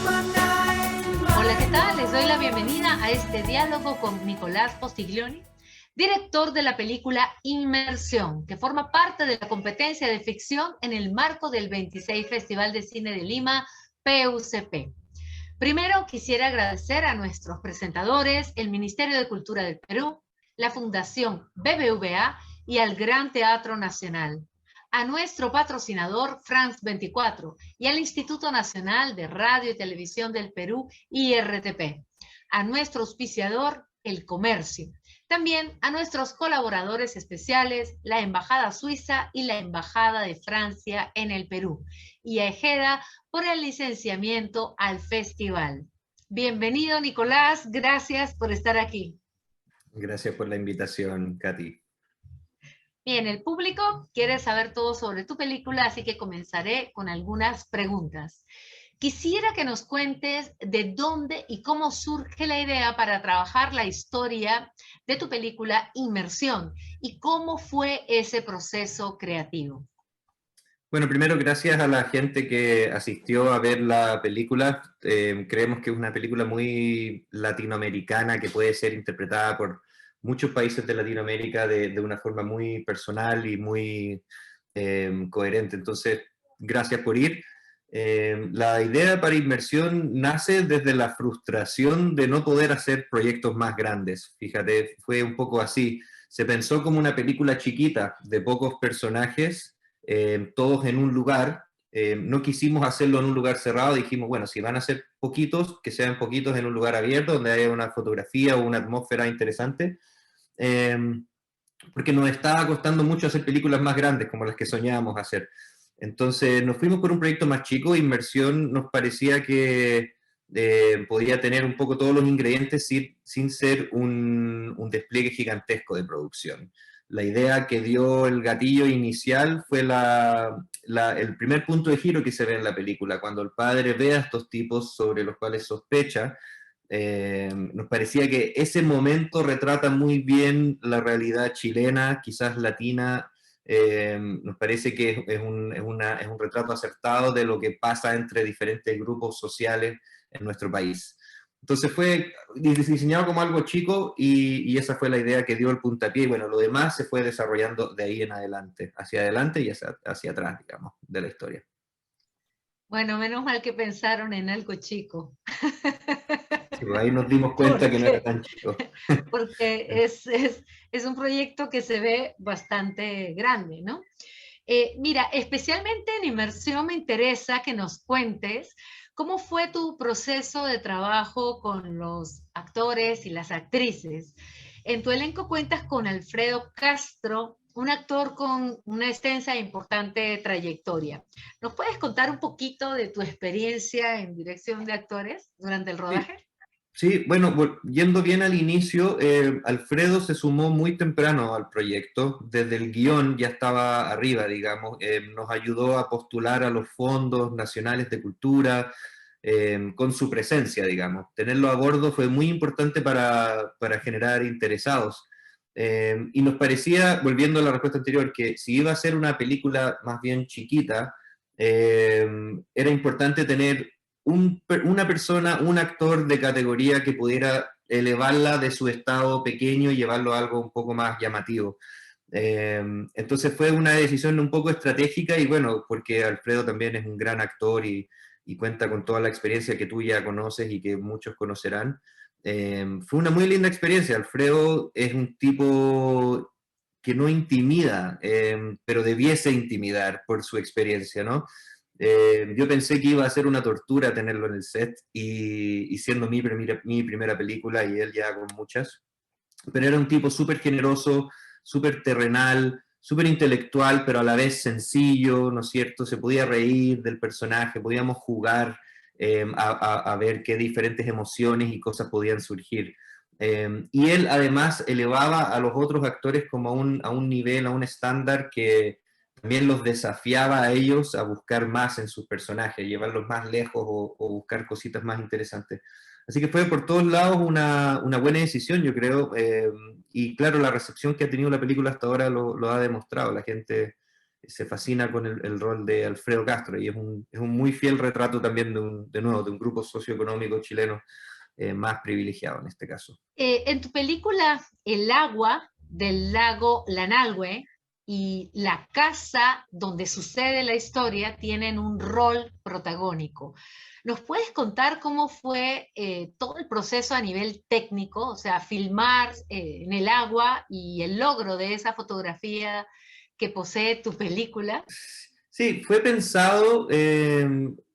Hola, ¿qué tal? Les doy la bienvenida a este diálogo con Nicolás Postiglioni, director de la película Inmersión, que forma parte de la competencia de ficción en el marco del 26 Festival de Cine de Lima, PUCP. Primero, quisiera agradecer a nuestros presentadores, el Ministerio de Cultura del Perú, la Fundación BBVA y al Gran Teatro Nacional, a nuestro patrocinador France 24 y al Instituto Nacional de Radio y Televisión del Perú, IRTP, a nuestro auspiciador, El Comercio, también a nuestros colaboradores especiales, la Embajada Suiza y la Embajada de Francia en el Perú, y a Ejeda por el licenciamiento al festival. Bienvenido, Nicolás, gracias por estar aquí. Gracias por la invitación, Katy. Bien, el público quiere saber todo sobre tu película, así que comenzaré con algunas preguntas. Quisiera que nos cuentes de dónde y cómo surge la idea para trabajar la historia de tu película Inmersión y cómo fue ese proceso creativo. Bueno, primero, gracias a la gente que asistió a ver la película. Creemos que es una película muy latinoamericana que puede ser interpretada por muchos países de Latinoamérica de una forma muy personal y muy coherente. Entonces, gracias por ir. La idea para Inmersión nace desde la frustración de no poder hacer proyectos más grandes. Fíjate, fue un poco así. Se pensó como una película chiquita de pocos personajes, todos en un lugar. No quisimos hacerlo en un lugar cerrado, dijimos, bueno, si van a ser poquitos, que sean poquitos en un lugar abierto, donde haya una fotografía o una atmósfera interesante, eh, porque nos estaba costando mucho hacer películas más grandes como las que soñábamos hacer. Entonces nos fuimos por un proyecto más chico. Inmersión nos parecía que podía tener un poco todos los ingredientes sin ser un despliegue gigantesco de producción. La idea que dio el gatillo inicial fue el primer punto de giro que se ve en la película, cuando el padre ve a estos tipos sobre los cuales sospecha. Nos parecía que ese momento retrata muy bien la realidad chilena, quizás latina. Nos parece que es un retrato acertado de lo que pasa entre diferentes grupos sociales en nuestro país. Entonces fue diseñado como algo chico y esa fue la idea que dio el puntapié, y bueno, lo demás se fue desarrollando de ahí en adelante, hacia adelante y hacia atrás, digamos, de la historia. Bueno, menos mal que pensaron en algo chico. Sí, pues ahí nos dimos cuenta que no era Porque, tan chico. porque es un proyecto que se ve bastante grande, ¿no? Mira, especialmente en Inmersión me interesa que nos cuentes cómo fue tu proceso de trabajo con los actores y las actrices. En tu elenco cuentas con Alfredo Castro, un actor con una extensa e importante trayectoria. ¿Nos puedes contar un poquito de tu experiencia en dirección de actores durante el Sí, rodaje? sí, bueno, yendo bien al inicio, Alfredo se sumó muy temprano al proyecto. Desde el guión ya estaba arriba, digamos. Nos ayudó a postular a los fondos nacionales de cultura, con su presencia, digamos. Tenerlo a bordo fue muy importante para generar interesados. Y nos parecía, volviendo a la respuesta anterior, que si iba a ser una película más bien chiquita, era importante tener una persona, un actor de categoría que pudiera elevarla de su estado pequeño y llevarlo a algo un poco más llamativo. Entonces fue una decisión un poco estratégica, y bueno, porque Alfredo también es un gran actor y cuenta con toda la experiencia que tú ya conoces y que muchos conocerán. Fue una muy linda experiencia. Alfredo es un tipo que no intimida, pero debiese intimidar por su experiencia, ¿no? Yo pensé que iba a ser una tortura tenerlo en el set, y siendo mi primera película y él ya con muchas, pero era un tipo súper generoso, súper terrenal, súper intelectual, pero a la vez sencillo, ¿no es cierto? Se podía reír del personaje, podíamos jugar, a ver qué diferentes emociones y cosas podían surgir. Y él además elevaba a los otros actores como a un nivel, a un estándar que también los desafiaba a ellos a buscar más en sus personajes, llevarlos más lejos o buscar cositas más interesantes. Así que fue por todos lados una buena decisión, yo creo. Y claro, la recepción que ha tenido la película hasta ahora lo ha demostrado. La gente se fascina con el rol de Alfredo Castro, y es un muy fiel retrato también de nuevo, de un grupo socioeconómico chileno más privilegiado en este caso. En tu película, el agua del lago Lanalhue y la casa donde sucede la historia tienen un rol protagónico. ¿Nos puedes contar cómo fue todo el proceso a nivel técnico? O sea, filmar en el agua y el logro de esa fotografía que posee tu película. Sí, fue pensado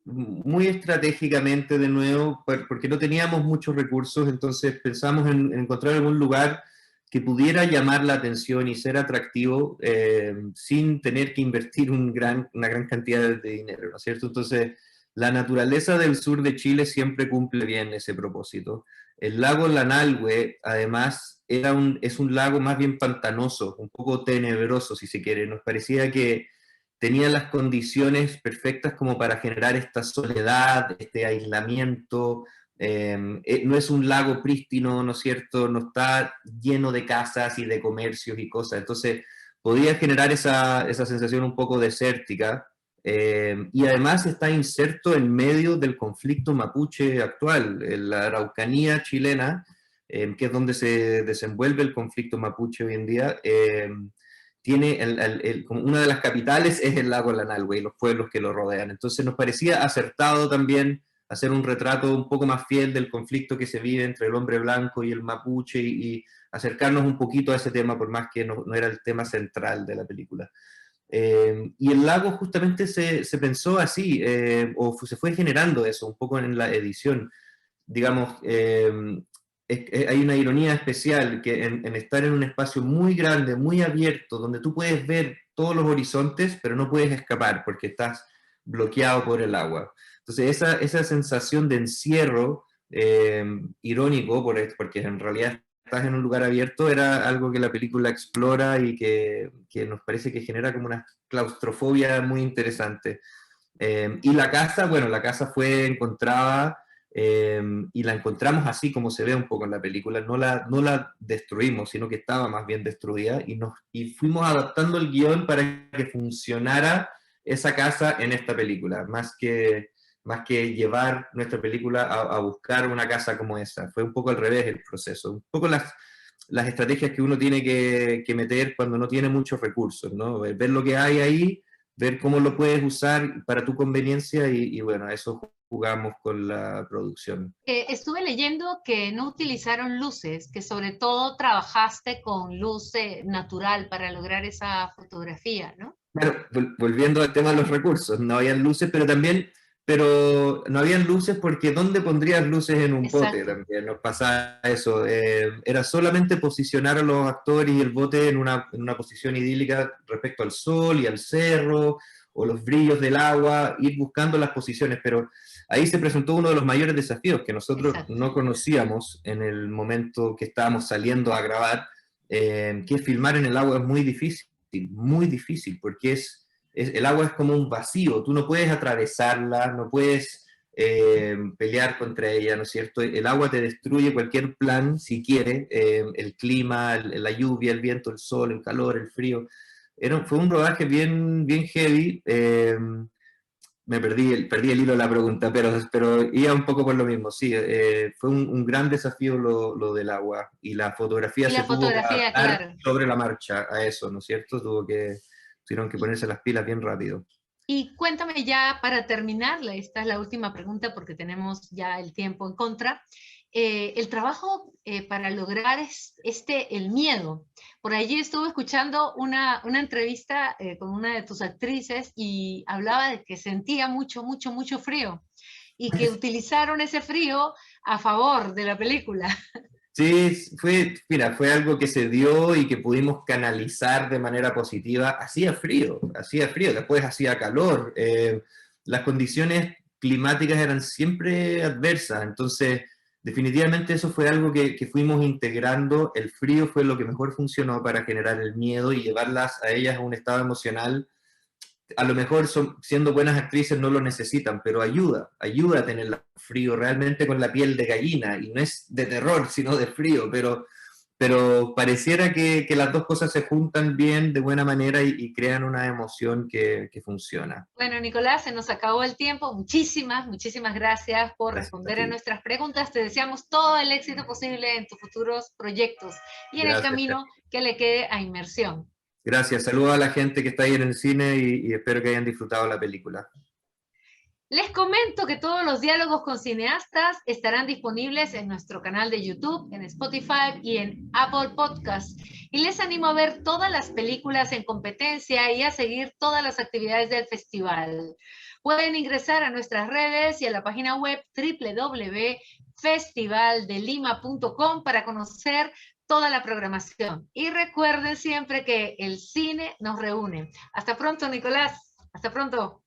muy estratégicamente de nuevo, porque no teníamos muchos recursos, entonces pensamos en encontrar algún lugar que pudiera llamar la atención y ser atractivo sin tener que invertir una gran cantidad de dinero, ¿no es cierto? Entonces, la naturaleza del sur de Chile siempre cumple bien ese propósito. El lago Lanalhue, además, es un lago más bien pantanoso, un poco tenebroso, si se quiere. Nos parecía que tenía las condiciones perfectas como para generar esta soledad, este aislamiento. No es un lago prístino, ¿no es cierto? No está lleno de casas y de comercios y cosas. Entonces, podía generar esa sensación un poco desértica. Y además está inserto en medio del conflicto mapuche actual, en la Araucanía chilena, que es donde se desenvuelve el conflicto mapuche hoy en día. Tiene como una de las capitales es el lago Lanalhue y los pueblos que lo rodean. Entonces nos parecía acertado también hacer un retrato un poco más fiel del conflicto que se vive entre el hombre blanco y el mapuche y acercarnos un poquito a ese tema, por más que no era el tema central de la película. Y el lago justamente se pensó así, se fue generando eso un poco en la edición. Digamos, hay una ironía especial que en estar en un espacio muy grande, muy abierto, donde tú puedes ver todos los horizontes, pero no puedes escapar porque estás bloqueado por el agua. Entonces, esa sensación de encierro irónico, porque en realidad estás en un lugar abierto, era algo que la película explora y que nos parece que genera como una claustrofobia muy interesante. Y la casa, bueno, la casa fue encontrada y la encontramos así como se ve un poco en la película, no la destruimos, sino que estaba más bien destruida y fuimos adaptando el guión para que funcionara esa casa en esta película, más que llevar nuestra película a buscar una casa como esa. Fue un poco al revés el proceso, un poco las estrategias que uno tiene que meter cuando no tiene muchos recursos, ¿no? Ver lo que hay ahí, ver cómo lo puedes usar para tu conveniencia y bueno, eso jugamos con la producción. Estuve leyendo que no utilizaron luces, que sobre todo trabajaste con luz natural para lograr esa fotografía, ¿no? Claro, volviendo al tema de los recursos, no habían luces, pero no habían luces porque ¿dónde pondrías luces en un bote? Exacto. También nos pasaba eso. Era solamente posicionar a los actores y el bote en una posición idílica respecto al sol y al cerro, o los brillos del agua, ir buscando las posiciones, pero ahí se presentó uno de los mayores desafíos que nosotros Exacto. no conocíamos en el momento que estábamos saliendo a grabar, que filmar en el agua es muy difícil, porque el agua es como un vacío, tú no puedes atravesarla, no puedes pelear contra ella, ¿no es cierto? El agua te destruye cualquier plan, si quiere, el clima, la lluvia, el viento, el sol, el calor, el frío. Fue un rodaje bien heavy. Perdí el hilo de la pregunta, pero iba un poco por lo mismo. Sí, fue un gran desafío lo del agua y la fotografía Y se la tuvo que fotografía, adaptar claro. sobre la marcha a eso, ¿no es cierto? Tuvieron que ponerse las pilas bien rápido. Y cuéntame ya para terminarla, esta es la última pregunta porque tenemos ya el tiempo en contra. El trabajo para lograr el miedo. Por allí estuve escuchando una entrevista con una de tus actrices y hablaba de que sentía mucho frío y que utilizaron ese frío a favor de la película. Sí, mira, fue algo que se dio y que pudimos canalizar de manera positiva. Hacía frío, después hacía calor. Las condiciones climáticas eran siempre adversas, entonces definitivamente eso fue algo que fuimos integrando. El frío fue lo que mejor funcionó para generar el miedo y llevarlas a ellas a un estado emocional. A lo mejor siendo buenas actrices no lo necesitan, pero ayuda a tener frío realmente con la piel de gallina, y no es de terror, sino de frío, pero pareciera que las dos cosas se juntan bien, de buena manera, y crean una emoción que funciona. Bueno, Nicolás, se nos acabó el tiempo. Muchísimas, muchísimas gracias por Gracias a responder a ti. nuestras preguntas. Te deseamos todo el éxito posible en tus futuros proyectos y en el Gracias. camino que le quede a Inmersión. Gracias. Saludos a la gente que está ahí en el cine y espero que hayan disfrutado la película. Les comento que todos los diálogos con cineastas estarán disponibles en nuestro canal de YouTube, en Spotify y en Apple Podcasts. Y les animo a ver todas las películas en competencia y a seguir todas las actividades del festival. Pueden ingresar a nuestras redes y a la página web www.festivaldelima.com para conocer toda la programación. Y recuerden siempre que el cine nos reúne. Hasta pronto, Nicolás. Hasta pronto.